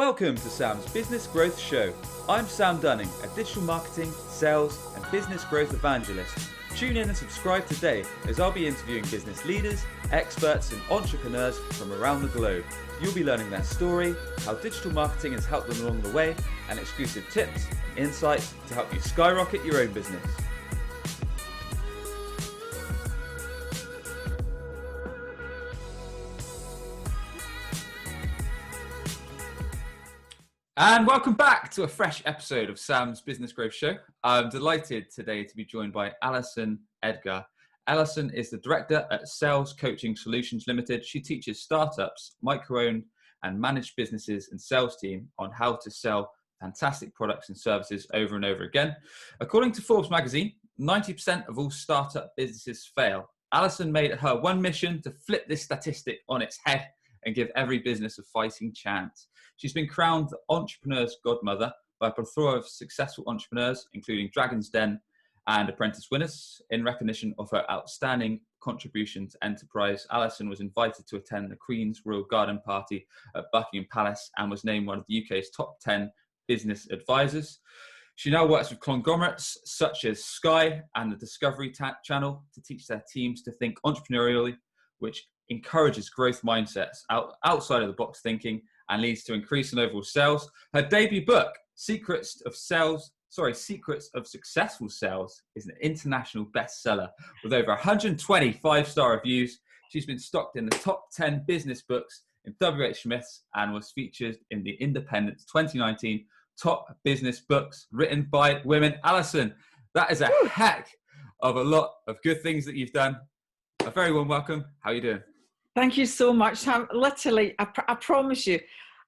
Welcome to Sam's Business Growth Show. I'm Sam Dunning, a digital marketing, sales and business growth evangelist. Tune in and subscribe today as I'll be interviewing business leaders, experts and entrepreneurs from around the globe. You'll be learning their story, how digital marketing has helped them along the way, and exclusive tips and insights to help you skyrocket your own business. And welcome back to a fresh episode of Sam's Business Growth Show. I'm delighted today to be joined by Alison Edgar. Alison is the director at Sales Coaching Solutions Ltd. She teaches startups, micro-owned and managed businesses and sales team on how to sell fantastic products and services over and over again. According to Forbes magazine, 90% of all startup businesses fail. Alison made it her one mission to flip this statistic on its head and give every business a fighting chance. She's been crowned the Entrepreneurs Godmother by a plethora of successful entrepreneurs, including Dragon's Den and Apprentice winners. In recognition of her outstanding contribution to enterprise, Alison was invited to attend the Queen's Royal Garden Party at Buckingham Palace and was named one of the UK's top 10 business advisors. She now works with conglomerates such as Sky and the Discovery Channel to teach their teams to think entrepreneurially, which encourages growth mindsets outside of the box thinking and leads to increase in overall sales. Her debut book, Secrets of Successful Sales, is an international bestseller with over 120 five-star reviews. She's been stocked in the top 10 business books in WH Smith's and was featured in the Independent's 2019 top business books written by women. Alison, that is a heck of a lot of good things that you've done. A very warm welcome. How are you doing? Thank you so much. Literally, I promise you,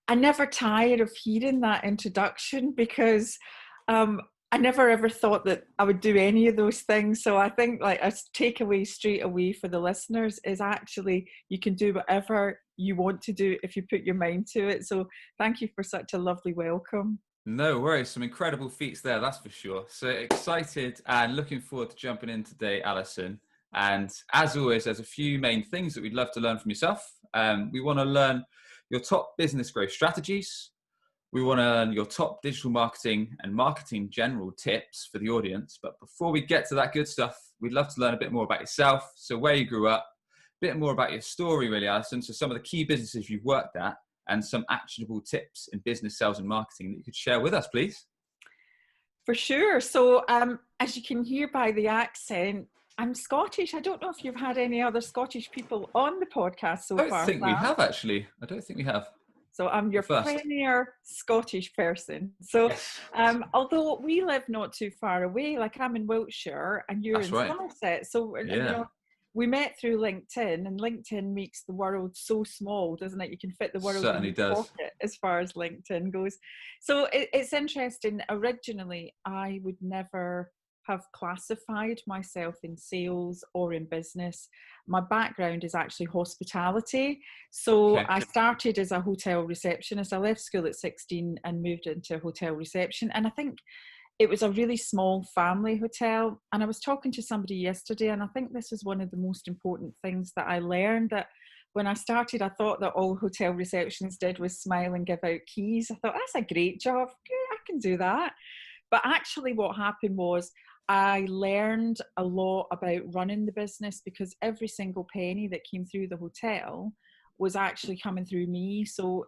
I never tire of hearing that introduction because I never ever thought that I would do any of those things. So I think like a takeaway straight away for the listeners is actually you can do whatever you want to do if you put your mind to it. So thank you for such a lovely welcome. No worries. Some incredible feats there, that's for sure. So excited and looking forward to jumping in today, Alison. And as always, there's a few main things that we'd love to learn from yourself. We want to learn your top business growth strategies. We want to learn your top digital marketing and marketing general tips for the audience. But before we get to that good stuff, we'd love to learn a bit more about yourself. So where you grew up, a bit more about your story really, Alison. So some of the key businesses you've worked at and some actionable tips in business, sales and marketing that you could share with us, please. For sure. So as you can hear by the accent, I'm Scottish. I don't know if you've had any other Scottish people on the podcast so far. I don't think we have, actually. I don't think we have. So I'm your premier Scottish person. So although we live not too far away, like I'm in Wiltshire and you're in Somerset. So you know, we met through LinkedIn, and LinkedIn makes the world so small, doesn't it? You can fit the world in your pocket as far as LinkedIn goes. So it's interesting. Originally, I would never have classified myself in sales or in business. My background is actually hospitality. So I started as a hotel receptionist. I left school at 16 and moved into hotel reception. And I think it was a really small family hotel. And I was talking to somebody yesterday, and I think this is one of the most important things that I learned, that when I started, I thought that all hotel receptionists did was smile and give out keys. I thought, that's a great job. I can do that. But actually what happened was I learned a lot about running the business because every single penny that came through the hotel was actually coming through me. So,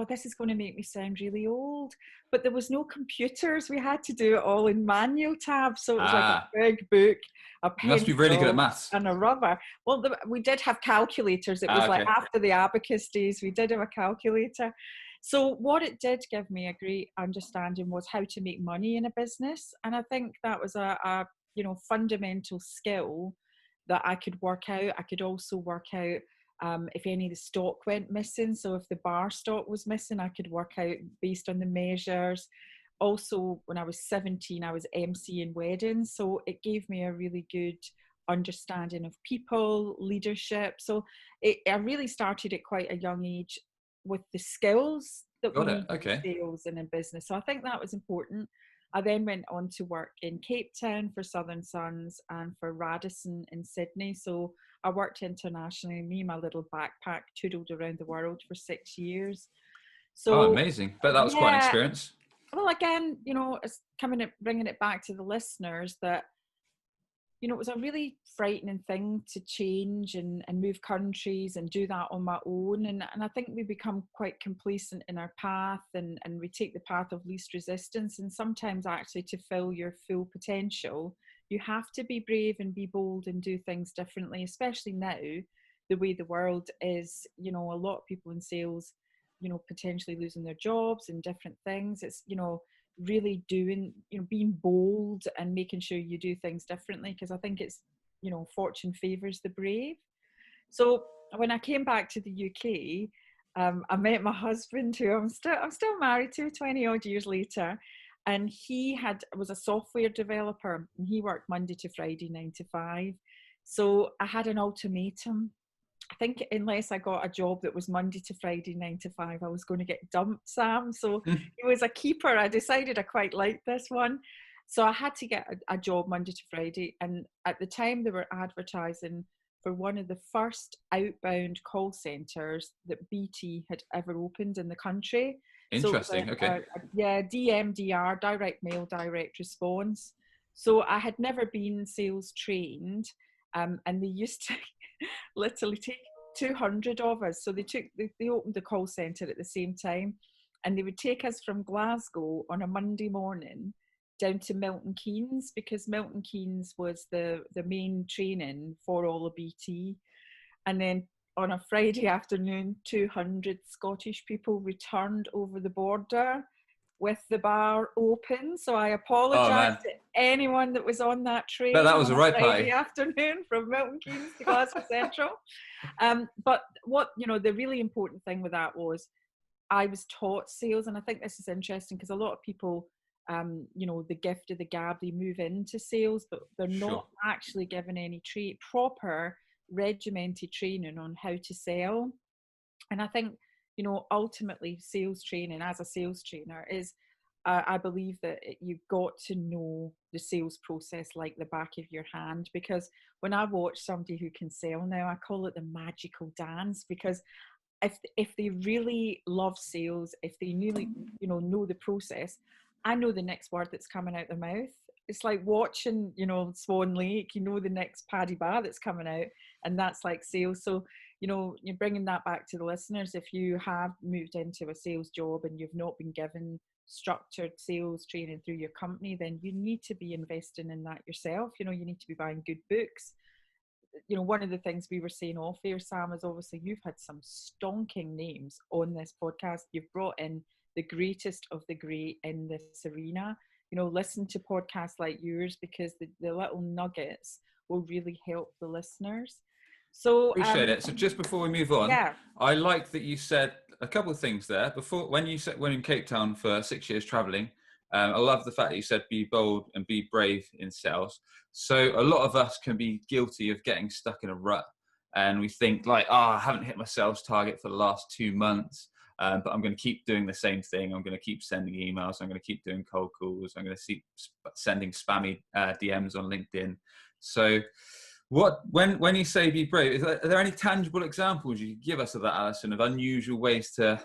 this is going to make me sound really old, but there was no computers. We had to do it all in manual tabs. So it was like a big book, a pencil, you must be really good at maths, and a rubber. Well, we did have calculators. It was like after the abacus days, we did have a calculator. So what it did give me a great understanding was how to make money in a business. And I think that was a fundamental skill that I could work out. I could also work out if any of the stock went missing. So if the bar stock was missing, I could work out based on the measures. Also, when I was 17, I was emceeing weddings. So it gave me a really good understanding of people, leadership. So I really started at quite a young age with the skills that we need in sales and in business. So I think that was important. I then went on to work in Cape Town for Southern Sons and for Radisson in Sydney. So I worked internationally. Me and my little backpack toodled around the world for 6 years. Oh, So amazing. But that was quite an experience. Well, again, it's bringing it back to the listeners that, it was a really frightening thing to change and move countries and do that on my own. And I think we become quite complacent in our path, and we take the path of least resistance. And sometimes actually to fill your full potential, you have to be brave and be bold and do things differently, especially now, the way the world is. A lot of people in sales, potentially losing their jobs and different things. It's, really doing, being bold and making sure you do things differently, because I think it's, fortune favors the brave. So when I came back to the UK, I met my husband, who I'm still married to 20 odd years later, and he was a software developer, and he worked Monday to Friday, 9 to 5. So I had an ultimatum. I think unless I got a job that was Monday to Friday, 9 to 5, I was going to get dumped, Sam. So he was a keeper. I decided I quite liked this one. So I had to get a job Monday to Friday. And at the time, they were advertising for one of the first outbound call centres that BT had ever opened in the country. Interesting. So, okay. DMDR, direct mail, direct response. So I had never been sales trained. And they used to literally take 200 of us. So they opened the call centre at the same time, and they would take us from Glasgow on a Monday morning down to Milton Keynes, because Milton Keynes was the main training for all of BT. And then on a Friday afternoon, 200 Scottish people returned over the border with the bar open. So I apologise to anyone that was on that train. But that was on a right Friday pie. afternoon from Milton Keynes to Glasgow Central. But what, the really important thing with that was I was taught sales. And I think this is interesting because a lot of people, the gift of the gab, they move into sales, but they're not actually given any proper regimented training on how to sell. And I think, ultimately sales training as a sales trainer is, I believe that you've got to know the sales process like the back of your hand, because when I watch somebody who can sell now, I call it the magical dance, because if they really love sales, if they really, know the process, I know the next word that's coming out their mouth. It's like watching, Swan Lake, the next Paddy Bar that's coming out, and that's like sales. So, you're bringing that back to the listeners. If you have moved into a sales job and you've not been given structured sales training through your company, then you need to be investing in that yourself. You need to be buying good books. One of the things we were saying off air, Sam, is obviously you've had some stonking names on this podcast. You've brought in the greatest of the great in this arena. Listen to podcasts like yours, because the little nuggets will really help the listeners. So appreciate it. So just before we move on, I like that you said a couple of things there. Before, when you said when in Cape Town for 6 years traveling, I love the fact that you said be bold and be brave in sales. So a lot of us can be guilty of getting stuck in a rut, and we think like, I haven't hit my sales target for the last 2 months, but I'm going to keep doing the same thing. I'm going to keep sending emails. I'm going to keep doing cold calls. I'm going to keep sending spammy DMs on LinkedIn. So when you say be brave, are there any tangible examples you could give us of that, Alison, of unusual ways to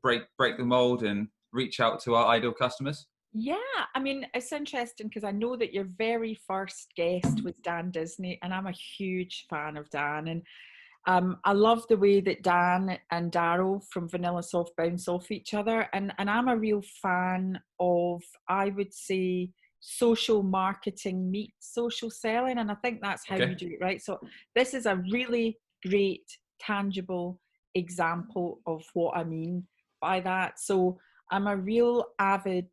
break the mold and reach out to our ideal customers? Yeah, I mean, it's interesting because I know that your very first guest was Dan Disney, and I'm a huge fan of Dan. And I love the way that Dan and Daryl from Vanilla Soft bounce off each other. And I'm a real fan of, I would say, social marketing meets social selling. And I think that's how you do it, right? So this is a really great, tangible example of what I mean by that. So I'm a real avid,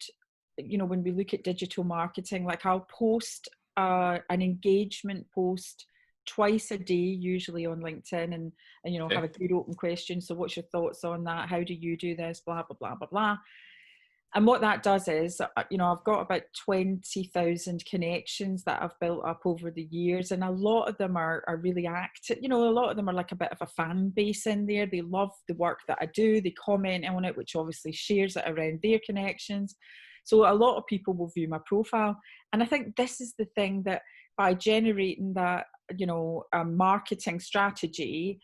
when we look at digital marketing, like I'll post an engagement post twice a day, usually on LinkedIn, and have a good open question. So what's your thoughts on that? How do you do this? Blah, blah, blah, blah, blah. And what that does is, I've got about 20,000 connections that I've built up over the years. And a lot of them are really active. A lot of them are like a bit of a fan base in there. They love the work that I do. They comment on it, which obviously shares it around their connections. So a lot of people will view my profile. And I think this is the thing, that by generating that, marketing strategy,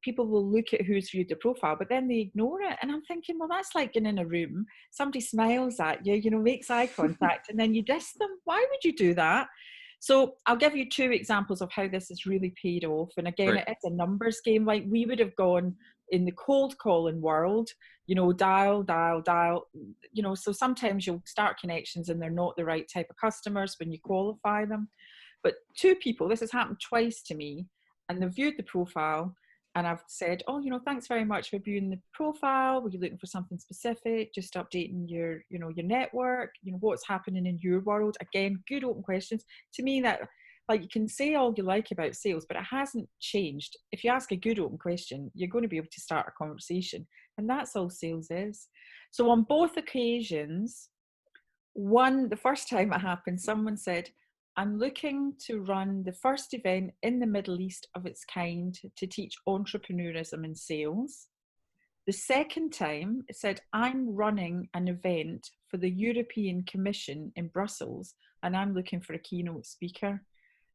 people will look at who's viewed the profile, but then they ignore it. And I'm thinking, well, that's like getting in a room, somebody smiles at you, makes eye contact, and then you diss them. Why would you do that? So I'll give you 2 examples of how this has really paid off. And again, It is a numbers game. Like we would have gone in the cold calling world, dial. So sometimes you'll start connections and they're not the right type of customers when you qualify them. But 2 people, this has happened twice to me, and they've viewed the profile. And I've said, thanks very much for viewing the profile. Were you looking for something specific? Just updating your network, what's happening in your world. Again, good open questions. To me, that, like, you can say all you like about sales, but it hasn't changed. If you ask a good open question, you're going to be able to start a conversation. And that's all sales is. So on both occasions, the first time it happened, someone said, I'm looking to run the first event in the Middle East of its kind to teach entrepreneurism in sales. The second time, it said, I'm running an event for the European Commission in Brussels, and I'm looking for a keynote speaker.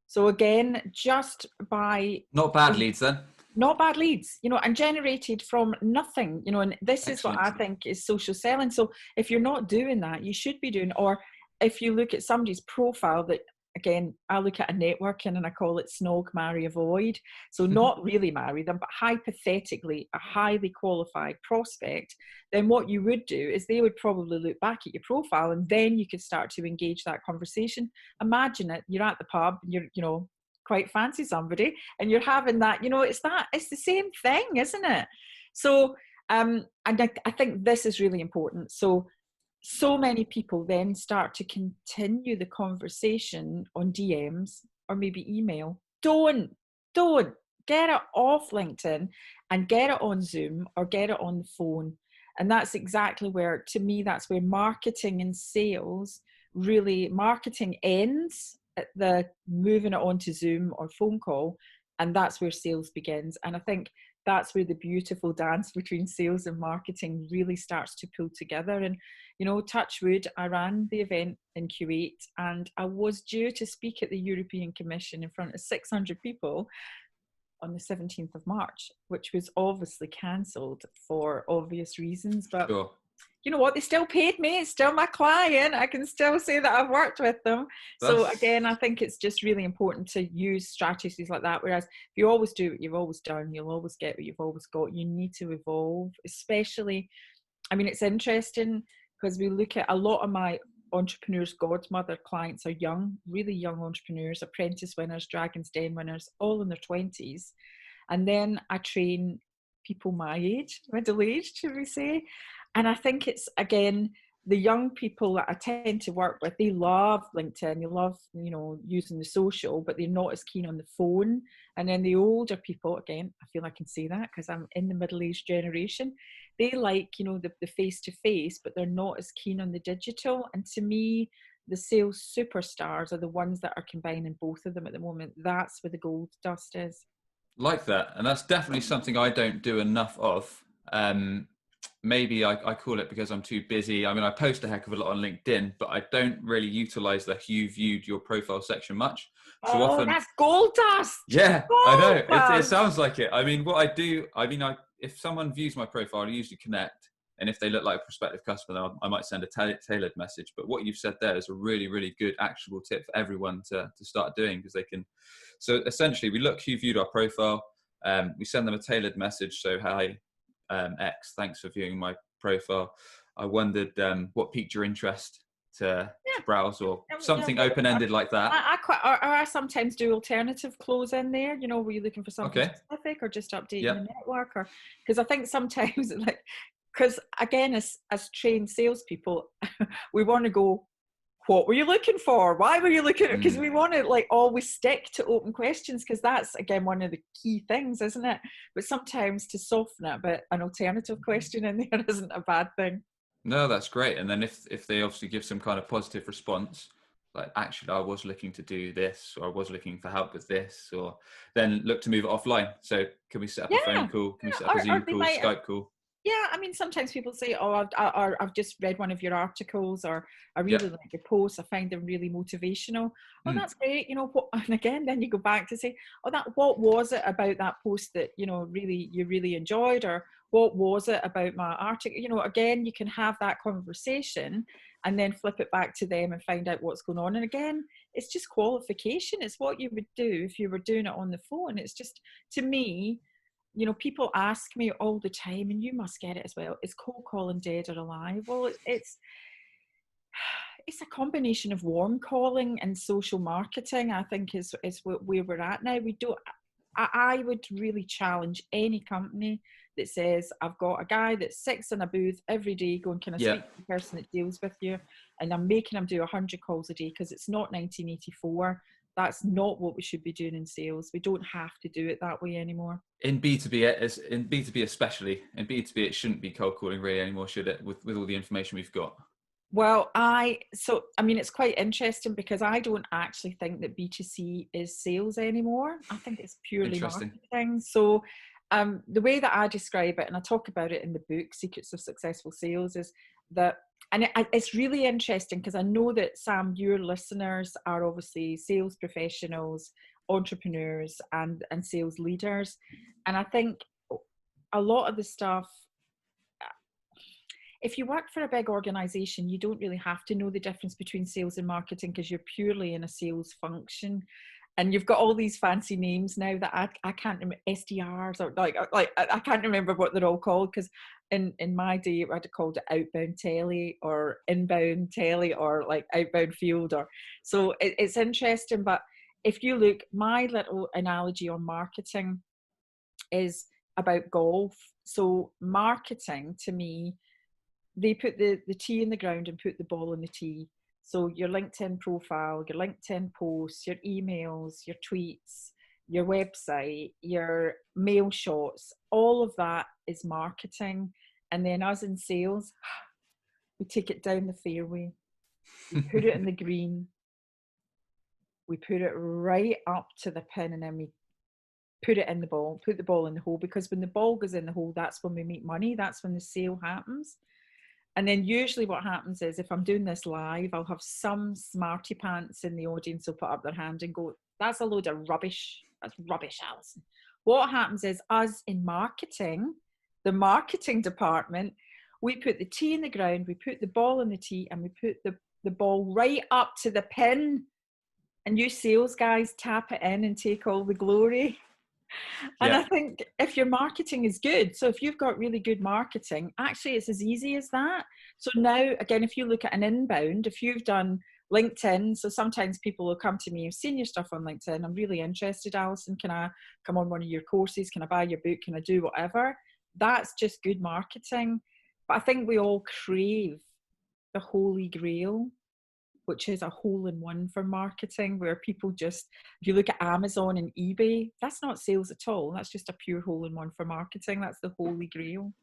So again, just by... Not bad leads then. Not bad leads, and generated from nothing, and this Excellent. Is what I think is social selling. So if you're not doing that, you should be doing, or if you look at somebody's profile that, again, I look at a networking and I call it snog, marry, avoid. So not really marry them, but hypothetically a highly qualified prospect, then what you would do is they would probably look back at your profile and then you could start to engage that conversation. Imagine it, you're at the pub, you're, quite fancy somebody and you're having that, it's the same thing, isn't it? So, and I think this is really important. So many people then start to continue the conversation on DMs or maybe email. Don't get it off LinkedIn and get it on Zoom or get it on the phone. And that's exactly where, to me, that's where marketing and sales really, marketing ends at the moving it on to Zoom or phone call. And that's where sales begins. And I think that's where the beautiful dance between sales and marketing really starts to pull together. And, touch wood, I ran the event in Kuwait and I was due to speak at the European Commission in front of 600 people on the 17th of March, which was obviously cancelled for obvious reasons. But sure. You know what? They still paid me. It's still my client. I can still say that I've worked with them. So again, I think it's just really important to use strategies like that. Whereas if you always do what you've always done, you'll always get what you've always got. You need to evolve, especially, it's interesting because we look at a lot of my Entrepreneurs Godmother clients are young, really young entrepreneurs, Apprentice winners, Dragon's Den winners, all in their 20s. And then I train people my age, middle age, should we say. And I think it's, again, the young people that I tend to work with, they love LinkedIn, they love, using the social, but they're not as keen on the phone. And then the older people, again, I feel I can say that because I'm in the middle-aged generation, they like, the face-to-face, but they're not as keen on the digital. And to me, the sales superstars are the ones that are combining both of them at the moment. That's where the gold dust is. Like that. And that's definitely something I don't do enough of. Maybe I call it because I'm too busy. I post a heck of a lot on LinkedIn, but I don't really utilize the "who viewed your profile" section much. So often, that's gold dust. Yeah, I know. It sounds like it. What I do, if someone views my profile, I usually connect. And if they look like a prospective customer, I might send a tailored message. But what you've said there is a really, really good actionable tip for everyone to start doing, because they can. So essentially, we look who viewed our profile. We send them a tailored message. So, hi, X, thanks for viewing my profile. I wondered what piqued your interest to browse, or something open-ended like that. I sometimes do alternative close in there. Were you looking for something specific or just updating the network? Or because I think sometimes, because again, as trained salespeople, we want to go, what were you looking for? Why were you looking? Because we want to always stick to open questions, because that's, again, one of the key things, isn't it? But sometimes to soften it, but an alternative question in there isn't a bad thing. No, that's great. And then if they obviously give some kind of positive response, like, actually, I was looking to do this, or I was looking for help with this, or then look to move it offline. So can we set up a phone call? Can we set up a Zoom call, Skype call? Yeah, I mean, sometimes people say, "Oh, I've just read one of your articles," or "I really like your posts. I find them really motivational." Oh, that's great. And again, then you go back to say, "Oh, what was it about that post that you really enjoyed, or what was it about my article?" Again, you can have that conversation, and then flip it back to them and find out what's going on. And again, it's just qualification. It's what you would do if you were doing it on the phone. It's just, to me. People ask me all the time, and you must get it as well, is cold calling dead or alive? Well, it's a combination of warm calling and social marketing, I think, is where we're at now. I would really challenge any company that says, I've got a guy that sits in a booth every day going, can I speak to the person that deals with you? And I'm making them do 100 calls a day, because it's not 1984. That's not what we should be doing in sales. We don't have to do it that way anymore. In B2B especially, in B2B it shouldn't be cold calling really anymore, should it, with all the information we've got? Well, it's quite interesting, because I don't actually think that B2C is sales anymore. I think it's purely marketing. So the way that I describe it, and I talk about it in the book, Secrets of Successful Sales, is that, and it's really interesting, because I know that, Sam, your listeners are obviously sales professionals, entrepreneurs, and sales leaders. And I think a lot of the stuff, if you work for a big organization, you don't really have to know the difference between sales and marketing, because you're purely in a sales function. And you've got all these fancy names now that I can't remember, SDRs, or like I can't remember what they're all called, because in my day I'd have called it outbound tele, or inbound tele, or like outbound field, or so it's interesting. But if you look, my little analogy on marketing is about golf. So marketing, to me, they put the tee in the ground and put the ball in the tee. So your LinkedIn profile, your LinkedIn posts, your emails, your tweets, your website, your mail shots, all of that is marketing. And then us in sales, we take it down the fairway, we put it in the green, we put it right up to the pin, and then we put it in the ball, put the ball in the hole, because when the ball goes in the hole, that's when we make money. That's when the sale happens. And then usually what happens is, if I'm doing this live, I'll have some smarty pants in the audience who'll put up their hand and go, that's a load of rubbish. That's rubbish, Alison. What happens is, us in marketing, the marketing department, we put the tee in the ground, we put the ball in the tee, and we put the ball right up to the pin. And you sales guys tap it in and take all the glory. And I think if your marketing is good, so if you've got really good marketing, actually it's as easy as that. So now, again, if you look at an inbound, if you've done LinkedIn, so sometimes people will come to me, I've seen your stuff on LinkedIn, I'm really interested, Alison, can I come on one of your courses? Can I buy your book? Can I do whatever? That's just good marketing. But I think we all crave the holy grail, which is a hole-in-one for marketing, where people just, if you look at Amazon and eBay, that's not sales at all. That's just a pure hole-in-one for marketing. That's the holy grail.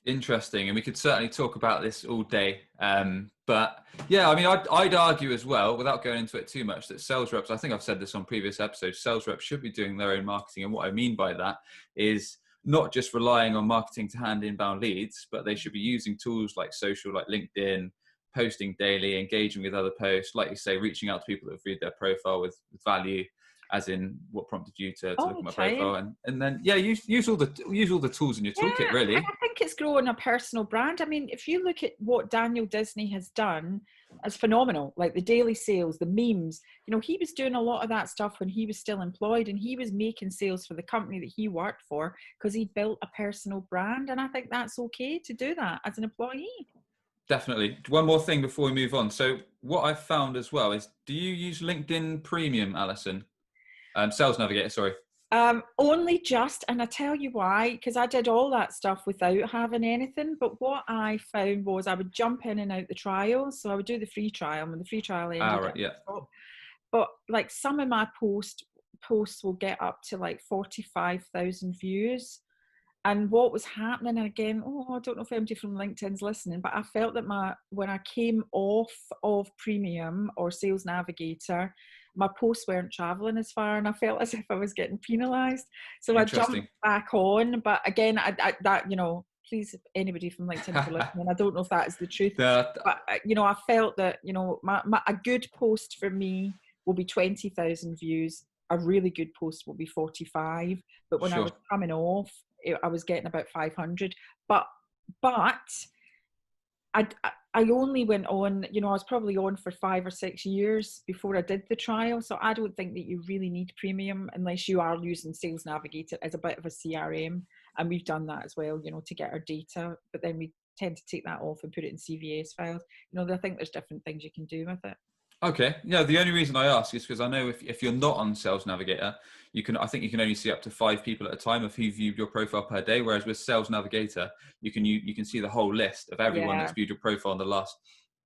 Interesting. And we could certainly talk about this all day. But yeah, I mean, I'd argue as well, without going into it too much, that sales reps, I think I've said this on previous episodes, sales reps should be doing their own marketing. And what I mean by that is not just relying on marketing to hand inbound leads, but they should be using tools like social, like LinkedIn, posting daily, engaging with other posts, like you say, reaching out to people that have viewed their profile with value, as in what prompted you to look at my profile, and then use all the tools in your toolkit, really. I think it's growing a personal brand. I mean, if you look at what Daniel Disney has done, it's phenomenal. Like the daily sales, the memes, he was doing a lot of that stuff when he was still employed, and he was making sales for the company that he worked for, because he built a personal brand. And I think that's okay to do that as an employee. Definitely. One more thing before we move on. So what I've found as well is, do you use LinkedIn Premium, Alison? Sales Navigator, sorry. Only just, and I tell you why, because I did all that stuff without having anything. But what I found was, I would jump in and out the trials. So I would do the free trial, and when the free trial ended, but like some of my posts will get up to like 45,000 views. And what was happening, and again, I don't know if anybody from LinkedIn's listening, but I felt that when I came off of Premium or Sales Navigator, my posts weren't traveling as far, and I felt as if I was getting penalized. So I jumped back on. But again, please, anybody from LinkedIn, if you're listening, I don't know if that is the truth, but I felt that, a good post for me will be 20,000 views. A really good post will be 45. But when I was coming off, I was getting about 500. But I only went on, I was probably on for 5 or 6 years before I did the trial. So I don't think that you really need premium unless you are using Sales Navigator as a bit of a CRM. And we've done that as well, to get our data. But then we tend to take that off and put it in CVS files. I think there's different things you can do with it. Okay. Yeah. The only reason I ask is because I know if you're not on Sales Navigator, I think you can only see up to 5 people at a time of who viewed your profile per day. Whereas with Sales Navigator, you can see the whole list of everyone that's viewed your profile in the last,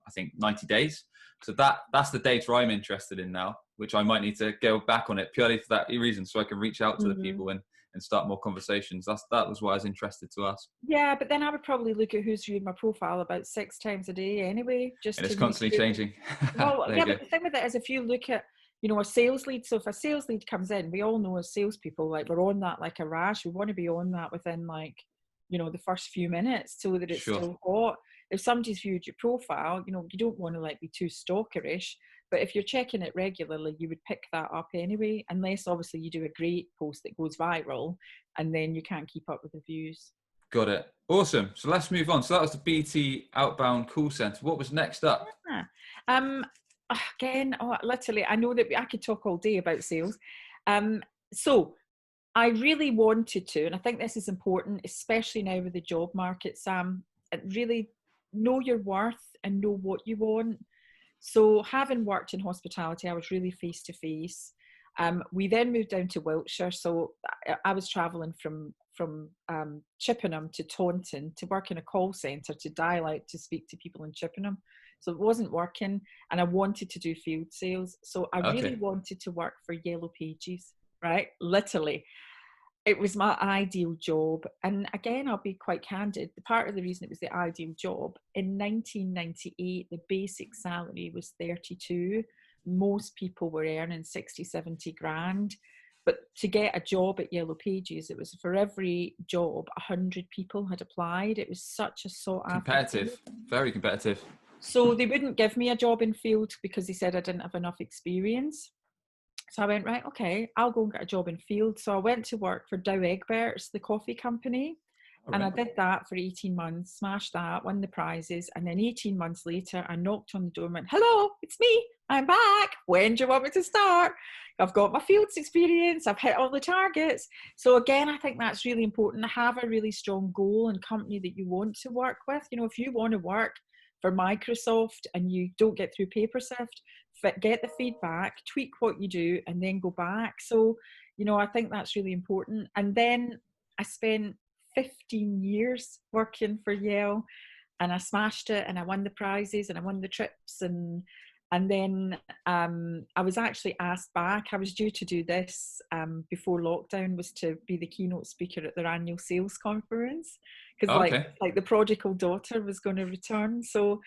I think, 90 days. So that's the data I'm interested in now, which I might need to go back on it purely for that reason, so I can reach out to the people and start more conversations. That was why I was interested to ask. Yeah, but then I would probably look at who's viewed my profile about 6 times a day anyway. And it's constantly changing. Well, yeah, but the thing with it is, if you look at, a sales lead, so if a sales lead comes in, we all know as salespeople, like, we're on that like a rash. We want to be on that within, like, the first few minutes so that it's still hot. If somebody's viewed your profile, you don't want to like be too stalkerish. But if you're checking it regularly, you would pick that up anyway, unless obviously you do a great post that goes viral and then you can't keep up with the views. Got it. Awesome. So let's move on. So that was the BT outbound call center. What was next up? Again, literally, I know that I could talk all day about sales. So I really wanted to, and I think this is important, especially now with the job market, Sam, really know your worth and know what you want. So having worked in hospitality, I was really face to face. We then moved down to Wiltshire. So I was traveling from Chippenham to Taunton to work in a call centre, to dial out to speak to people in Chippenham. So it wasn't working, and I wanted to do field sales. So I really wanted to work for Yellow Pages, right? Literally. It was my ideal job. And again, I'll be quite candid. Part of the reason it was the ideal job, in 1998, the basic salary was 32. Most people were earning 60, 70 grand. But to get a job at Yellow Pages, it was for every job, 100 people had applied. It was such a sought after. Competitive, very competitive. So they wouldn't give me a job in field because they said I didn't have enough experience. So I went, right, okay, I'll go and get a job in field. So I went to work for Dow Egberts, the coffee company. And I did that for 18 months, smashed that, won the prizes. And then 18 months later, I knocked on the door and went, hello, it's me. I'm back. When do you want me to start? I've got my fields experience. I've hit all the targets. So again, I think that's really important to have a really strong goal and company that you want to work with. If you want to work for Microsoft and you don't get through PaperSift, get the feedback, tweak what you do, and then go back. So, I think that's really important. And then I spent 15 years working for Yale, and I smashed it, and I won the prizes, and I won the trips, and then I was actually asked back. I was due to do this before lockdown, was to be the keynote speaker at their annual sales conference, because like the prodigal daughter was going to return. So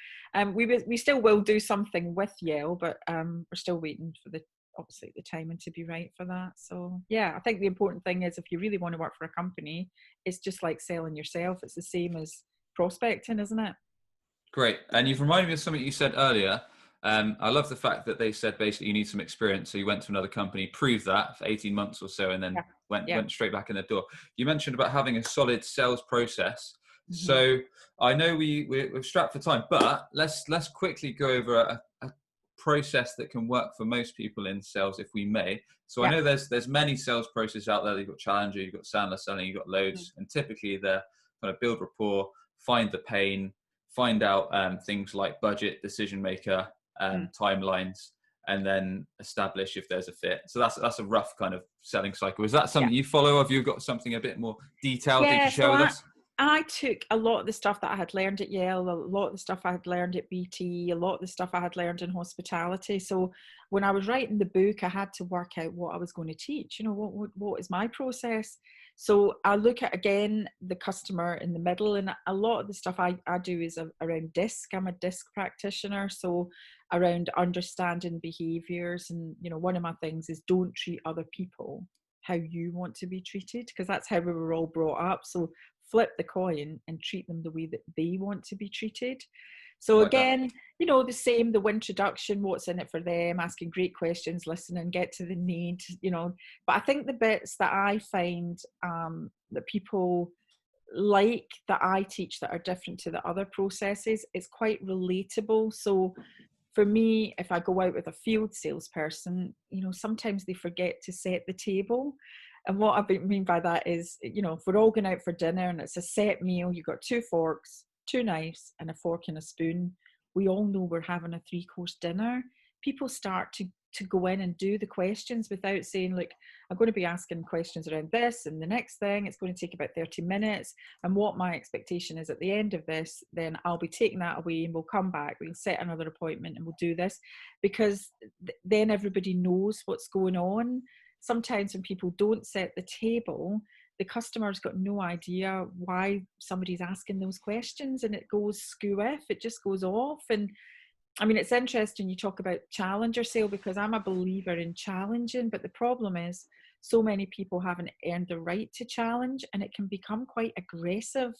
we still will do something with Yale, but we're still waiting for obviously the timing to be right for that. So yeah, I think the important thing is, if you really want to work for a company, it's just like selling yourself. It's the same as prospecting, isn't it? Great. And you've reminded me of something you said earlier. I love the fact that they said basically you need some experience. So you went to another company, proved that for 18 months or so, and then went straight back in the door. You mentioned about having a solid sales process. Mm-hmm. So I know we're strapped for time, but let's quickly go over a process that can work for most people in sales, if we may. So I know there's many sales processes out there. You've got Challenger, you've got Sandler selling, you've got loads, and typically they're kind of build rapport, find the pain, find out things like budget, decision maker, timelines, and then establish if there's a fit. So that's a rough kind of selling cycle. Is that something you follow? Have you got something a bit more detailed that you can share with us? I took a lot of the stuff that I had learned at Yale, a lot of the stuff I had learned at BT, a lot of the stuff I had learned in hospitality. So when I was writing the book, I had to work out what I was going to teach. What is my process? So I look at, again, the customer in the middle, and a lot of the stuff I do is around DISC. I'm a DISC practitioner, so around understanding behaviors. And, one of my things is don't treat other people how you want to be treated, because that's how we were all brought up. So flip the coin and treat them the way that they want to be treated. So again, the same, the introduction, what's in it for them, asking great questions, listening, get to the need, but I think the bits that I find that people like that I teach that are different to the other processes, it's quite relatable. So for me, if I go out with a field salesperson, sometimes they forget to set the table. And what I mean by that is, if we're all going out for dinner and it's a set meal, you've got 2 forks, 2 knives and a fork and a spoon. We all know we're having a 3-course dinner. People start to go in and do the questions without saying, look, I'm going to be asking questions around this and the next thing. It's going to take about 30 minutes. And what my expectation is at the end of this, then I'll be taking that away and we'll come back. We'll set another appointment and we'll do this, because then everybody knows what's going on. Sometimes when people don't set the table, the customer's got no idea why somebody's asking those questions, and it goes skew-if, it just goes off. And I mean, it's interesting you talk about challenger sale, because I'm a believer in challenging, but the problem is so many people haven't earned the right to challenge, and it can become quite aggressive,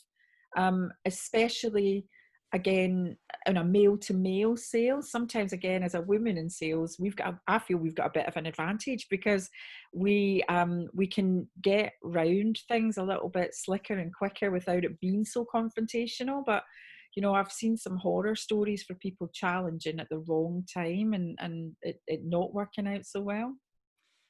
especially again in a male to male sales. Sometimes again, as a woman in sales, I feel we've got a bit of an advantage, because we can get round things a little bit slicker and quicker without it being so confrontational. But I've seen some horror stories for people challenging at the wrong time and it not working out so well.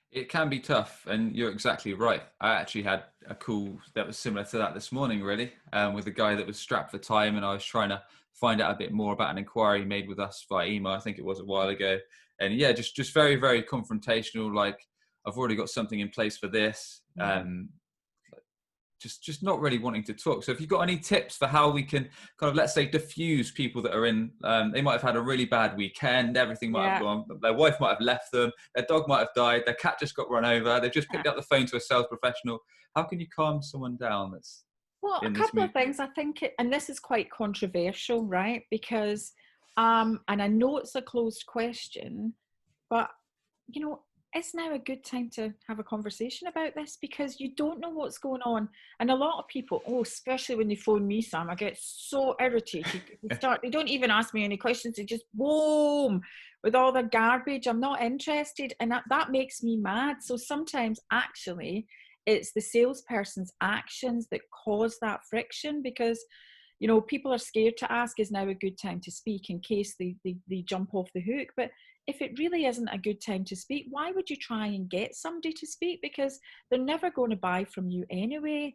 It can be tough, and you're exactly right. I actually had a call that was similar to that this morning, really, with a guy that was strapped for time, and I was trying to find out a bit more about an inquiry made with us via email. I think it was a while ago, and yeah, just very, very confrontational. Like, I've already got something in place for this. Just not really wanting to talk. So if you've got any tips for how we can kind of, let's say, diffuse people that are in, they might have had a really bad weekend, everything might have gone, their wife might have left them, their dog might have died, their cat just got run over, they've just picked up the phone to a sales professional. How can you calm someone down that's a couple of things, I think, and this is quite controversial, right? Because, and I know it's a closed question, but, it's now a good time to have a conversation about this, because you don't know what's going on. And a lot of people, especially when they phone me, Sam, I get so irritated. They don't even ask me any questions. They just boom with all the garbage. I'm not interested. And that makes me mad. So sometimes actually it's the salesperson's actions that cause that friction, because people are scared to ask, is now a good time to speak, in case they jump off the hook. But if it really isn't a good time to speak, why would you try and get somebody to speak? Because they're never going to buy from you anyway.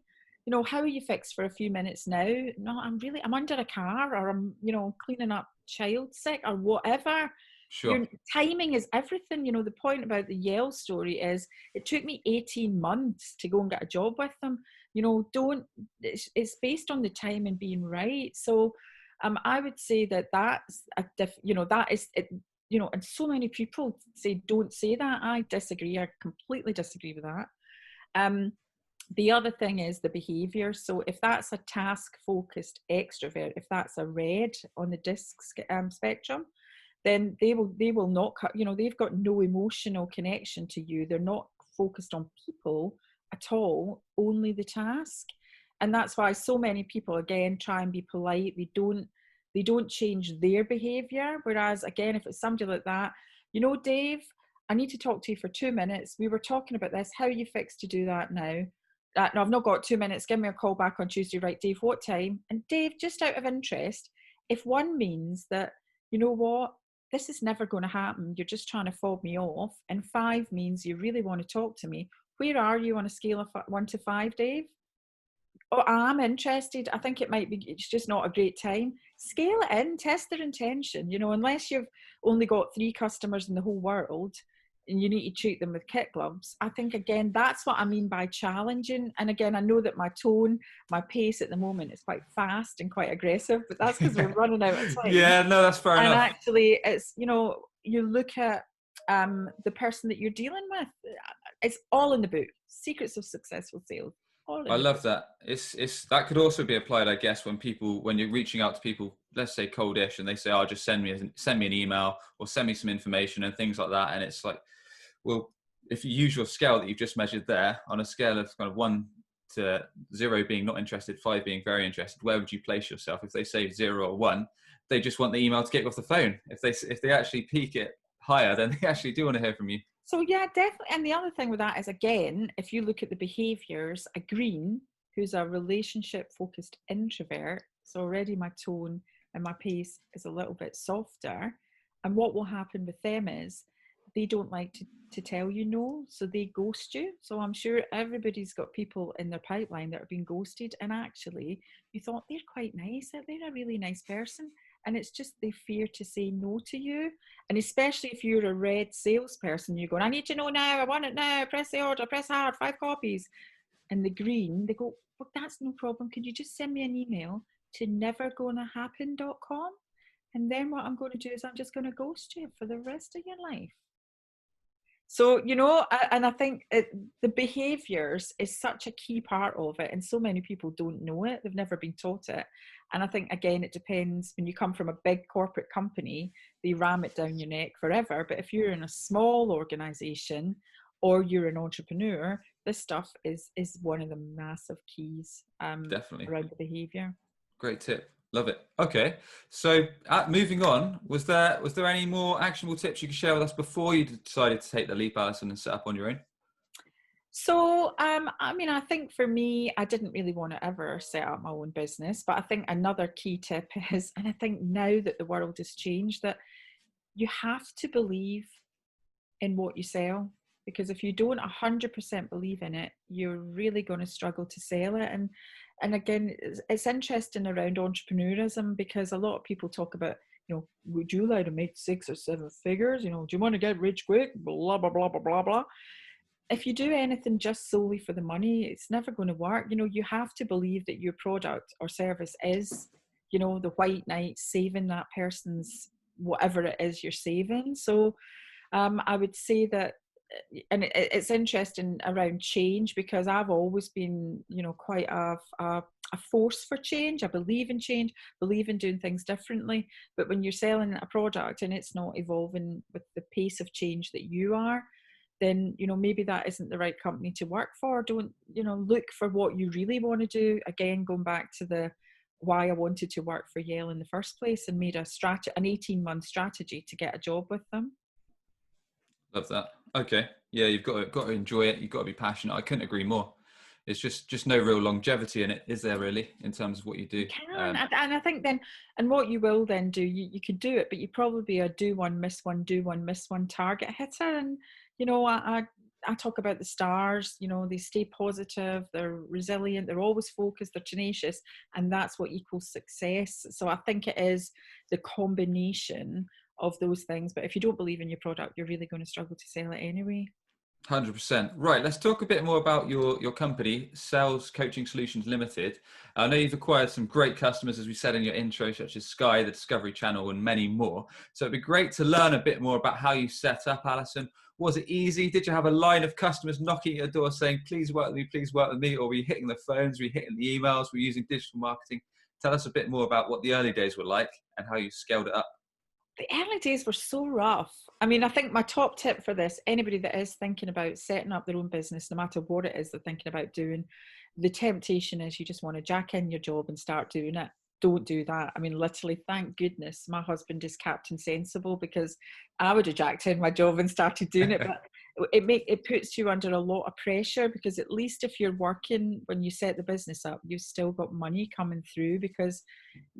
How are you fixed for a few minutes now? No, I'm under a car, or I'm, cleaning up child sick or whatever. Sure. Your timing is everything. The point about the Yale story is it took me 18 months to go and get a job with them. It's based on the time and being right. So I would say that's that is it. And so many people say, don't say that. I disagree. I completely disagree with that. The other thing is the behavior. So if that's a task-focused extrovert, if that's a red on the DISC spectrum, then they will not cut, they've got no emotional connection to you. They're not focused on people at all, only the task. And that's why so many people, again, try and be polite. They don't change their behavior. Whereas, again, if it's somebody like that, Dave, I need to talk to you for 2 minutes. We were talking about this. How are you fixed to do that now? No, I've not got 2 minutes. Give me a call back on Tuesday. Right, Dave, what time? And Dave, just out of interest, if 1 means that, this is never going to happen, you're just trying to fob me off, and 5 means you really want to talk to me, where are you on a scale of 1 to 5, Dave? Oh, I'm interested. I think it's just not a great time. Scale it in, test their intention. Unless you've only got 3 customers in the whole world and you need to treat them with kit gloves. I think, again, that's what I mean by challenging. And again, I know that my tone, my pace at the moment is quite fast and quite aggressive, but that's because we're running out of time. Yeah, no, that's fair enough. And actually, it's, you look at the person that you're dealing with. It's all in the book, Secrets of Successful Sales. I love that. It's that could also be applied, I guess, when you're reaching out to people, let's say coldish, and they say, "Oh, just send me an email or send me some information," and things like that. And it's like, well, if you use your scale that you've just measured there on a scale of kind of 1 to 0 being not interested, 5 being very interested, where would you place yourself? If they say 0 or 1, they just want the email to get you off the phone. If they actually peak it higher, then they actually do want to hear from you. So yeah, definitely. And the other thing with that is, again, if you look at the behaviors, a green, who's a relationship focused introvert, so already my tone and my pace is a little bit softer. And what will happen with them is they don't like to tell you no, so they ghost you. So I'm sure everybody's got people in their pipeline that are being ghosted, and actually you thought they're quite nice, they're a really nice person, and it's just they fear to say no to you. And especially if you're a red salesperson, you're going, I need to know now, I want it now, press the order, press hard, 5 copies. And the green, they go, well, that's no problem, could you just send me an email to nevergonnahappen.com, and then what I'm going to do is I'm just going to ghost you for the rest of your life. So, you know, and I think the behaviors is such a key part of it. And so many people don't know it. They've never been taught it. And I think, again, it depends. When you come from a big corporate company, they ram it down your neck forever. But if you're in a small organization or you're an entrepreneur, this stuff is one of the massive keys Definitely around the behavior. Great tip. Love it. Okay, so moving on, was there any more actionable tips you could share with us before you decided to take the leap, Alison, and set up on your own? So, I mean, I think for me, I didn't really want to ever set up my own business, but I think another key tip is, and I think now that the world has changed, that you have to believe in what you sell, because if you don't 100% believe in it, you're really going to struggle to sell it. And again, it's interesting around entrepreneurism, because a lot of people talk about, you know, would you like to make 6 or 7 figures? You know, do you want to get rich quick? Blah, blah, blah, blah, blah, blah. If you do anything just solely for the money, it's never going to work. You know, you have to believe that your product or service is, you know, the white knight saving that person's whatever it is you're saving. So I would say that, and it's interesting around change, because I've always been, you know, quite a force for change. I believe in change, believe in doing things differently. But when you're selling a product and it's not evolving with the pace of change that you are, then, you know, maybe that isn't the right company to work for. Don't, you know, look for what you really want to do. Again, going back to the why I wanted to work for Yale in the first place, and made an 18-month strategy to get a job with them. Love that. Okay. Yeah, you've got to enjoy it. You've got to be passionate. I couldn't agree more. It's just no real longevity in it, is there, really, in terms of what you do? You can. And I think then, and what you will then do, you could do it, but you probably be a do one, miss one, do one, miss one target hitter. And, you know, I talk about the stars, you know, they stay positive, they're resilient, they're always focused, they're tenacious, and that's what equals success. So I think it is the combination of those things. But if you don't believe in your product, you're really going to struggle to sell it anyway. 100%. Right. Let's talk a bit more about your company, Sales Coaching Solutions Ltd. I know you've acquired some great customers, as we said in your intro, such as Sky, the Discovery Channel, and many more. So it'd be great to learn a bit more about how you set up, Alison. Was it easy? Did you have a line of customers knocking at your door saying, please work with me, please work with me? Or were you hitting the phones? Were you hitting the emails? Were you using digital marketing? Tell us a bit more about what the early days were like and how you scaled it up. The early days were so rough. I mean, I think my top tip for this, anybody that is thinking about setting up their own business, no matter what it is they're thinking about doing, the temptation is you just want to jack in your job and start doing it. Don't do that. I mean, literally, thank goodness my husband is Captain Sensible, because I would have jacked in my job and started doing it. But it puts you under a lot of pressure, because at least if you're working, when you set the business up, you've still got money coming through, because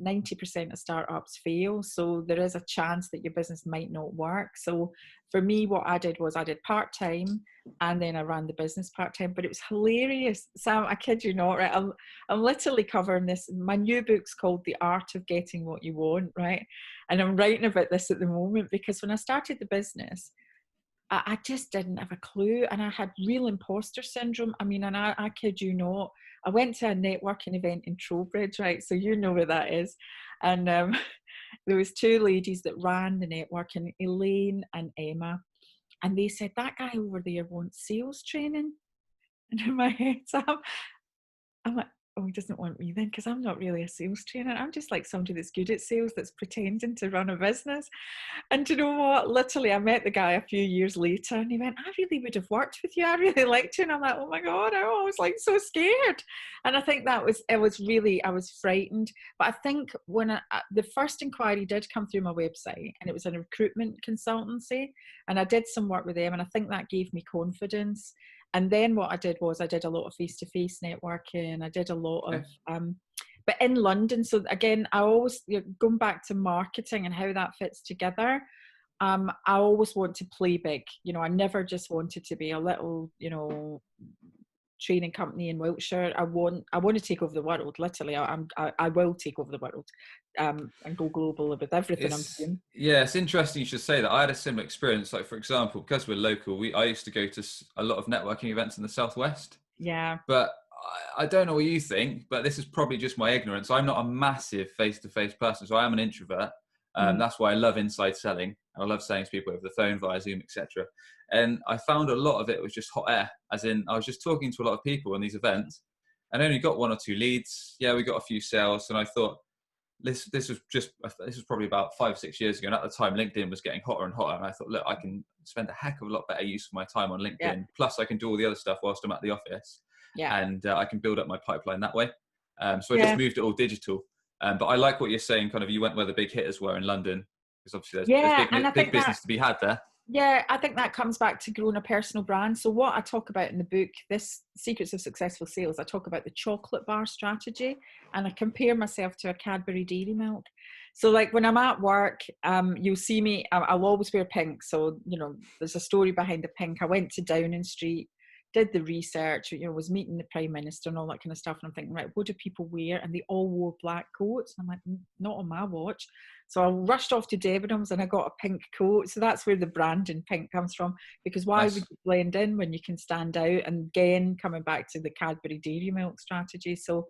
90% of startups fail. So there is a chance that your business might not work. So for me, what I did was I did part-time, and then I ran the business part-time. But it was hilarious, Sam, I kid you not, right? I'm literally covering this. My new book's called The Art of Getting What You Want, right? And I'm writing about this at the moment, because when I started the business, I just didn't have a clue, and I had real imposter syndrome. I mean, and I kid you not, I went to a networking event in Trowbridge, right? So you know where that is. And there was 2 ladies that ran the networking, Elaine and Emma. And they said, that guy over there wants sales training. And in my head, Sam, I'm like, oh, he doesn't want me then, because I'm not really a sales trainer. I'm just like somebody that's good at sales, that's pretending to run a business. And do you know what? Literally, I met the guy a few years later and he went, I really would have worked with you. I really liked you. And I'm like, oh my God, I was like so scared. And I think I was frightened. But I think when the first inquiry did come through my website, and it was a recruitment consultancy, and I did some work with them, and I think that gave me confidence. And then what I did was I did a lot of face-to-face networking. I did a lot of, but in London. So again, I always, going back to marketing and how that fits together, I always want to play big. I never just wanted to be a little, training company in Wiltshire. I want to take over the world. Literally, I will take over the world, and go global with everything I'm doing. Yeah, it's interesting you should say that. I had a similar experience. Like, for example, because we're local, I used to go to a lot of networking events in the Southwest. Yeah. But I don't know what you think, but this is probably just my ignorance. I'm not a massive face-to-face person, so I am an introvert. That's why I love inside selling. I love selling to people over the phone, via Zoom, etc. And I found a lot of it was just hot air, as in I was just talking to a lot of people in these events and only got 1 or 2 leads. Yeah, we got a few sales, and I thought this was probably about 5 or 6 years ago. And at the time, LinkedIn was getting hotter and hotter. And I thought, look, I can spend a heck of a lot better use of my time on LinkedIn. Yeah. Plus, I can do all the other stuff whilst I'm at the office. Yeah. And I can build up my pipeline that way. So I just moved it all digital. But I like what you're saying, kind of, you went where the big hitters were in London, because obviously there's big business to be had there. Yeah, I think that comes back to growing a personal brand. So what I talk about in the book, this Secrets of Successful Sales, I talk about the chocolate bar strategy, and I compare myself to a Cadbury Dairy Milk. So like when I'm at work, you'll see me, I'll always wear pink. So, there's a story behind the pink. I went to Downing Street, did the research, was meeting the Prime Minister and all that kind of stuff. And I'm thinking, right, what do people wear? And they all wore black coats. And I'm like, not on my watch. So I rushed off to Debenhams and I got a pink coat. So that's where the brand in pink comes from. Because why would you blend in when you can stand out? And again, coming back to the Cadbury Dairy Milk strategy. So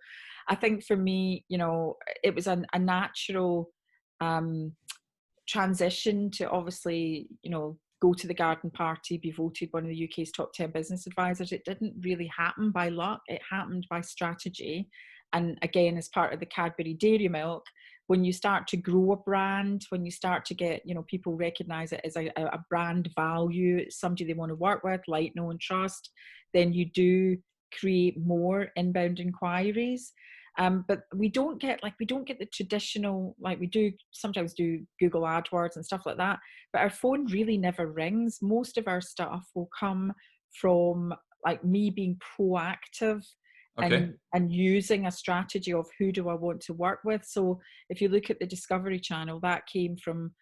I think for me, it was a natural transition to obviously, go to the garden party, be voted one of the UK's top 10 business advisors. It didn't really happen by luck. It happened by strategy. And again, as part of the Cadbury Dairy Milk, when you start to grow a brand, when you start to get, people recognize it as a brand value, somebody they want to work with, like, know and trust, then you do create more inbound inquiries. But we don't get the traditional, like we do sometimes do Google AdWords and stuff like that, but our phone really never rings. Most of our stuff will come from like me being proactive and using a strategy of who do I want to work with. So if you look at the Discovery Channel, that came from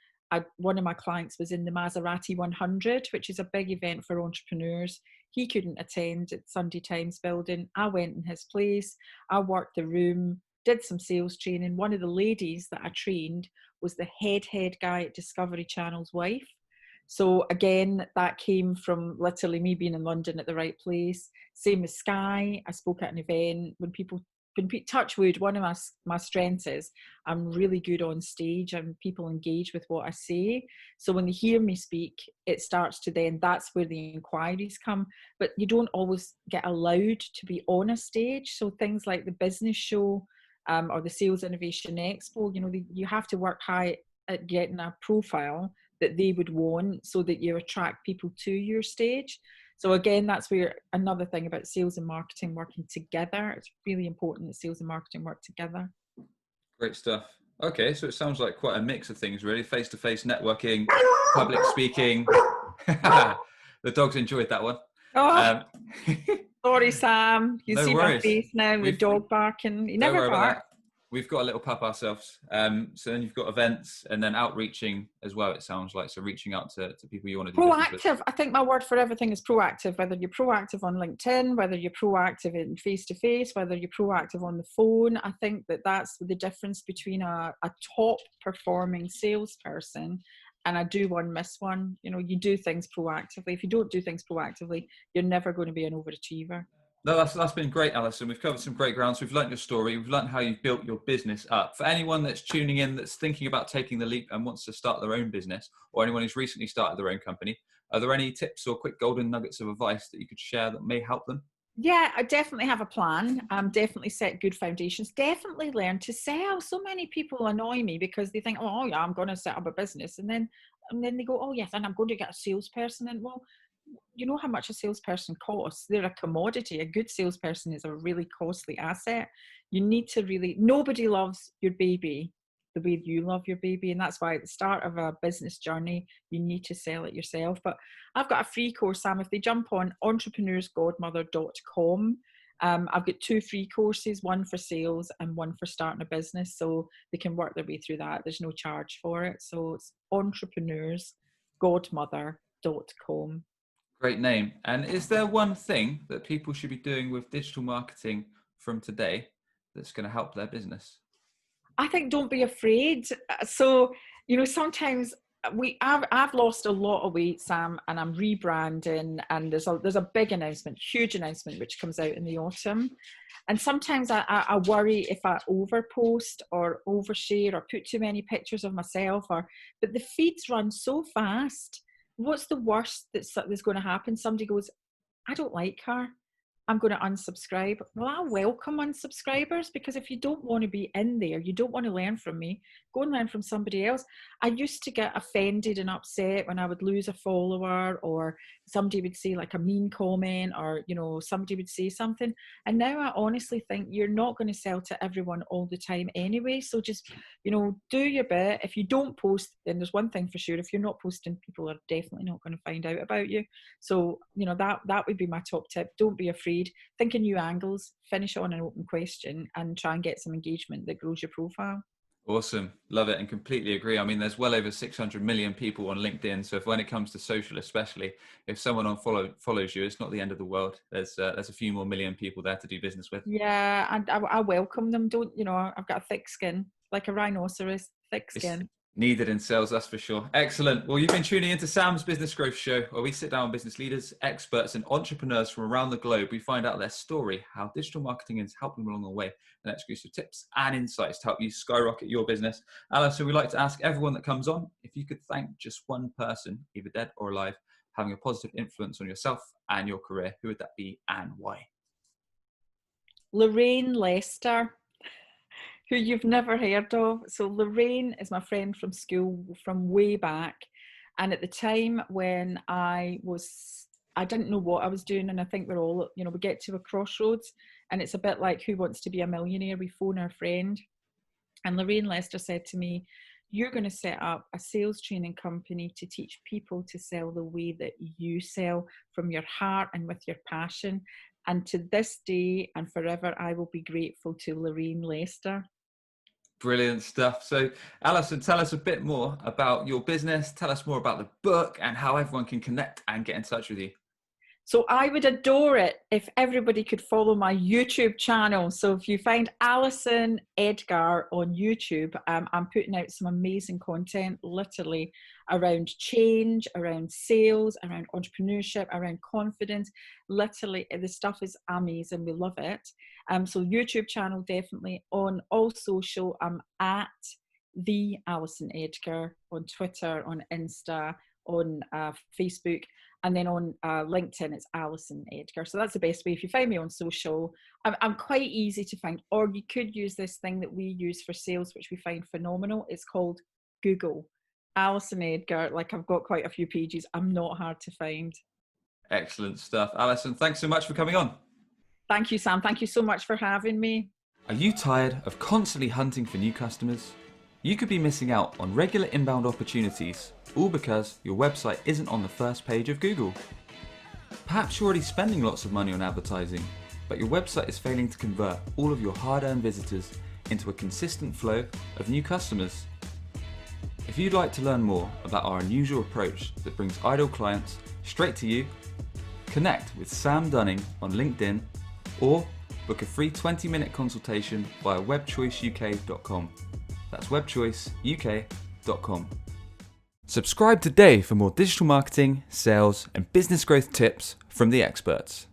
one of my clients was in the Maserati 100, which is a big event for entrepreneurs. He couldn't attend at Sunday Times building. I went in his place. I worked the room, did some sales training. One of the ladies that I trained was the head guy at Discovery Channel's wife. So again, that came from literally me being in London at the right place. Same with Sky. I spoke at an event. When touch wood, one of my strengths is I'm really good on stage and people engage with what I say. So when they hear me speak, it starts to then, that's where the inquiries come. But you don't always get allowed to be on a stage. So things like the business show or the Sales Innovation Expo, you have to work high at getting a profile that they would want so that you attract people to your stage. So again, that's where another thing about sales and marketing working together. It's really important that sales and marketing work together. Great stuff. Okay, so it sounds like quite a mix of things, really. Face-to-face networking, public speaking. The dogs enjoyed that one. Oh, sorry, Sam. You no see worries. My face now with dog barking. He never barks. We've got a little pup ourselves. So then you've got events and then outreaching as well, it sounds like. So reaching out to people you want to do business with. I think my word for everything is proactive, whether you're proactive on LinkedIn, whether you're proactive in face-to-face, whether you're proactive on the phone. I think that's the difference between a top performing salesperson and a do one, miss one. You do things proactively. If you don't do things proactively, you're never going to be an overachiever. No, that's been great, Alison. We've covered some great grounds. We've learnt your story. We've learnt how you've built your business up. For anyone that's tuning in, that's thinking about taking the leap and wants to start their own business, or anyone who's recently started their own company, are there any tips or quick golden nuggets of advice that you could share that may help them? Yeah, I definitely have a plan. Definitely set good foundations. Definitely learn to sell. So many people annoy me because they think, oh yeah, I'm going to set up a business, and then they go, oh yes, and I'm going to get a salesperson. And well, you know how much a salesperson costs. They're a commodity. A good salesperson is a really costly asset. You need to really. Nobody loves your baby the way you love your baby, and that's why at the start of a business journey you need to sell it yourself. But I've got a free course, Sam. If they jump on entrepreneursgodmother.com, I've got 2 free courses, one for sales and one for starting a business, so they can work their way through that. There's no charge for it. So it's entrepreneursgodmother.com. Great name. And is there one thing that people should be doing with digital marketing from today that's going to help their business? I think don't be afraid. So, sometimes I've lost a lot of weight, Sam, and I'm rebranding, and there's a big announcement, huge announcement, which comes out in the autumn. And sometimes I worry if I overpost or overshare or put too many pictures of myself, but the feeds run so fast. What's the worst that's going to happen? Somebody goes, I don't like her, I'm going to unsubscribe. Well, I welcome unsubscribers, because if you don't want to be in there, you don't want to learn from me, go and learn from somebody else. I used to get offended and upset when I would lose a follower, or somebody would say like a mean comment, or, somebody would say something. And now I honestly think you're not going to sell to everyone all the time anyway. So just, do your bit. If you don't post, then there's one thing for sure. If you're not posting, people are definitely not going to find out about you. So, that would be my top tip. Don't be afraid. Think of new angles, finish on an open question, and try and get some engagement that grows your profile. Awesome. Love it. And completely agree. I mean, there's well over 600 million people on LinkedIn. So when it comes to social, especially, if someone follows you, it's not the end of the world. There's a few more million people there to do business with. Yeah. And I welcome them. I've got a thick skin, like a rhinoceros, thick skin. It's needed in sales, that's for sure. Excellent. Well, you've been tuning into Sam's Business Growth Show, where we sit down with business leaders, experts, and entrepreneurs from around the globe. We find out their story, how digital marketing has helped them along the way, and exclusive tips and insights to help you skyrocket your business. Alison, we like to ask everyone that comes on, if you could thank just one person, either dead or alive, having a positive influence on yourself and your career, who would that be and why? Lorraine Lester, who you've never heard of. So Lorraine is my friend from school from way back. And at the time when I didn't know what I was doing. And I think we're all, we get to a crossroads, and it's a bit like Who Wants to Be a Millionaire? We phone our friend. And Lorraine Lester said to me, you're going to set up a sales training company to teach people to sell the way that you sell, from your heart and with your passion. And to this day and forever, I will be grateful to Lorraine Lester. Brilliant stuff. So, Alison, tell us a bit more about your business. Tell us more about the book and how everyone can connect and get in touch with you. So I would adore it if everybody could follow my YouTube channel. So if you find Alison Edgar on YouTube, I'm putting out some amazing content, literally around change, around sales, around entrepreneurship, around confidence. Literally, the stuff is amazing. We love it. So YouTube channel, definitely. On all social, I'm at the Alison Edgar on Twitter, on Insta, on Facebook. And then on LinkedIn, it's Alison Edgar. So that's the best way. If you find me on social, I'm quite easy to find. Or you could use this thing that we use for sales, which we find phenomenal. It's called Google. Alison Edgar. Like, I've got quite a few pages. I'm not hard to find. Excellent stuff. Alison, thanks so much for coming on. Thank you, Sam. Thank you so much for having me. Are you tired of constantly hunting for new customers? You could be missing out on regular inbound opportunities, all because your website isn't on the first page of Google. Perhaps you're already spending lots of money on advertising, but your website is failing to convert all of your hard-earned visitors into a consistent flow of new customers. If you'd like to learn more about our unusual approach that brings ideal clients straight to you, connect with Sam Dunning on LinkedIn or book a free 20-minute consultation via webchoiceuk.com. That's webchoiceuk.com. Subscribe today for more digital marketing, sales, and business growth tips from the experts.